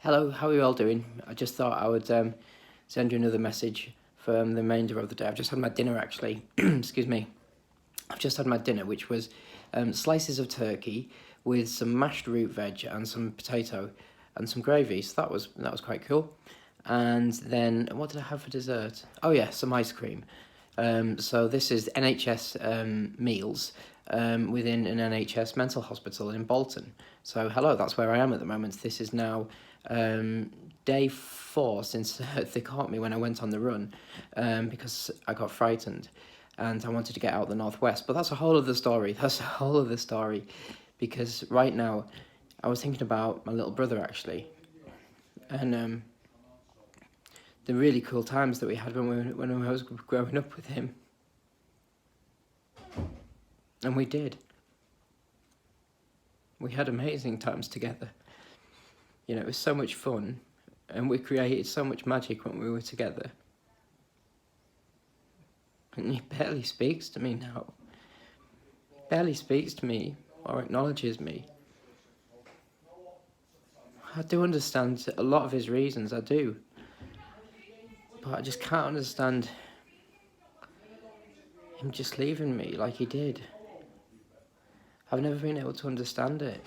Hello, how are you all doing? I just thought I would send you another message from the remainder of the day. I've just had my dinner actually. Excuse me. I've just had my dinner, which was slices of turkey with some mashed root veg and some potato and some gravy. So that was quite cool. And then what did I have for dessert? Oh yeah, some ice cream. So this is NHS meals within an NHS mental hospital in Bolton. So hello, that's where I am at the moment. This is now day 4 since they caught me when I went on the run because I got frightened and I wanted to get out the northwest. But that's a whole other story. That's a whole other story because right now I was thinking about my little brother actually, and the really cool times that we had when I was growing up with him. And we did. We had amazing times together. You know, it was so much fun, and we created so much magic when we were together. And he barely speaks to me now. He barely speaks to me or acknowledges me. I do understand a lot of his reasons, I do. But I just can't understand him just leaving me like he did. I've never been able to understand it.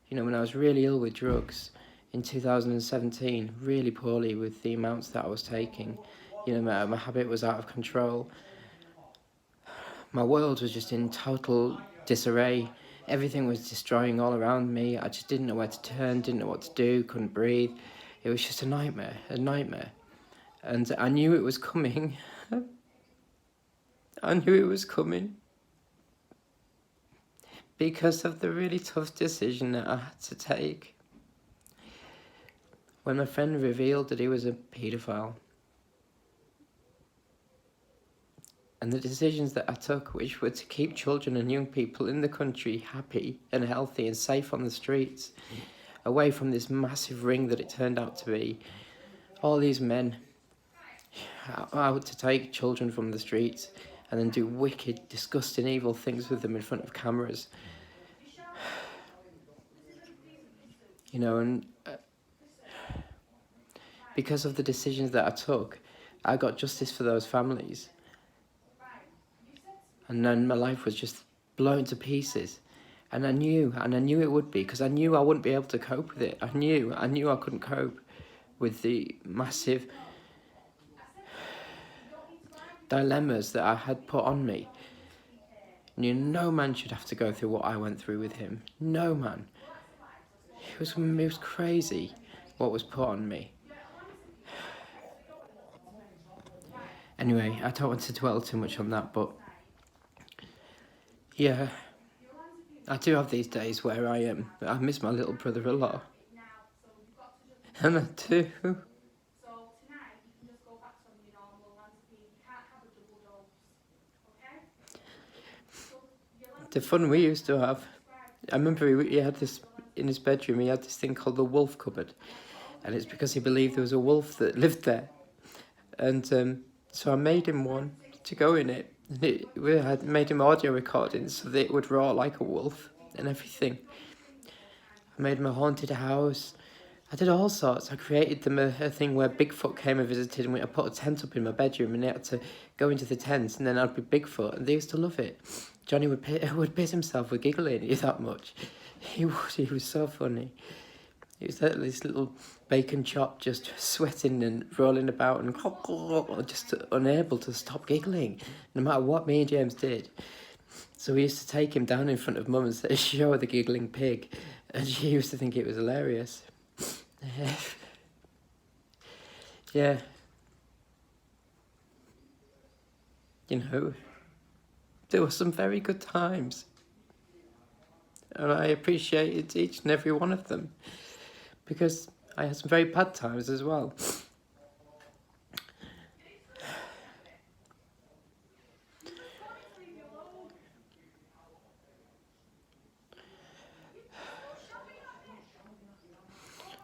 You know, when I was really ill with drugs in 2017, really poorly with the amounts that I was taking, you know, my habit was out of control. My world was just in total disarray. Everything was destroying all around me. I just didn't know where to turn, didn't know what to do, couldn't breathe. It was just a nightmare. And I knew it was coming. I knew it was coming. Because of the really tough decision that I had to take. When my friend revealed that he was a paedophile. And the decisions that I took, which were to keep children and young people in the country happy and healthy and safe on the streets, away from this massive ring that it turned out to be. All these men out to take children from the streets and then do wicked, disgusting, evil things with them in front of cameras. You know, and because of the decisions that I took, I got justice for those families. And then my life was just blown to pieces. And I knew it would be, because I knew I wouldn't be able to cope with it. I knew I couldn't cope with the massive dilemmas that I had put on me. You know, no man should have to go through what I went through with him. No man. It was crazy what was put on me. Anyway, I don't want to dwell too much on that, but yeah, I do have these days where I miss my little brother a lot. And I do. The fun we used to have. I remember he had this in his bedroom. He had this thing called the wolf cupboard, and it's because he believed there was a wolf that lived there. And so I made him one to go in it. And we had made him audio recordings so that it would roar like a wolf and everything. I made him a haunted house. I did all sorts. I created them a thing where Bigfoot came and visited, and I put a tent up in my bedroom, and they had to go into the tent, and then I'd be Bigfoot, and they used to love it. Johnny would piss himself with giggling that much. He was so funny. He was this little bacon chop just sweating and rolling about and just unable to stop giggling, no matter what me and James did. So we used to take him down in front of Mum and say, "Show the giggling pig," and she used to think it was hilarious. Yeah. You know, there were some very good times. And I appreciated each and every one of them. Because I had some very bad times as well.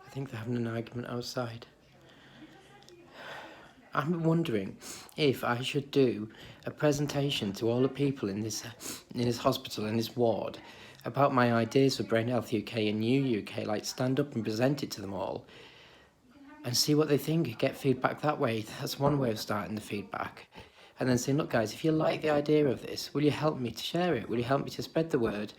I think they're having an argument outside. I'm wondering if I should do a presentation to all the people in this hospital, in this ward, about my ideas for Brain Health UK and New UK, like stand up and present it to them all and see what they think, get feedback that way. That's one way of starting the feedback. And then saying, look guys, if you like the idea of this, will you help me to share it? Will you help me to spread the word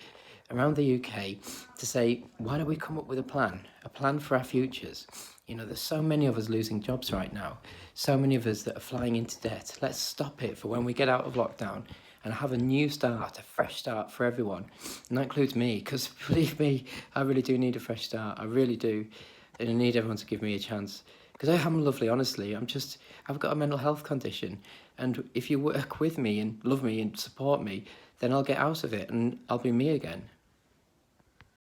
around the UK to say, why don't we come up with a plan for our futures? You know, there's so many of us losing jobs right now, so many of us that are flying into debt. Let's stop it for when we get out of lockdown and have a new start, a fresh start for everyone. And that includes me, because believe me, I really do need a fresh start. I really do. And I need everyone to give me a chance. Because I am lovely, honestly. I've got a mental health condition. And if you work with me and love me and support me, then I'll get out of it and I'll be me again.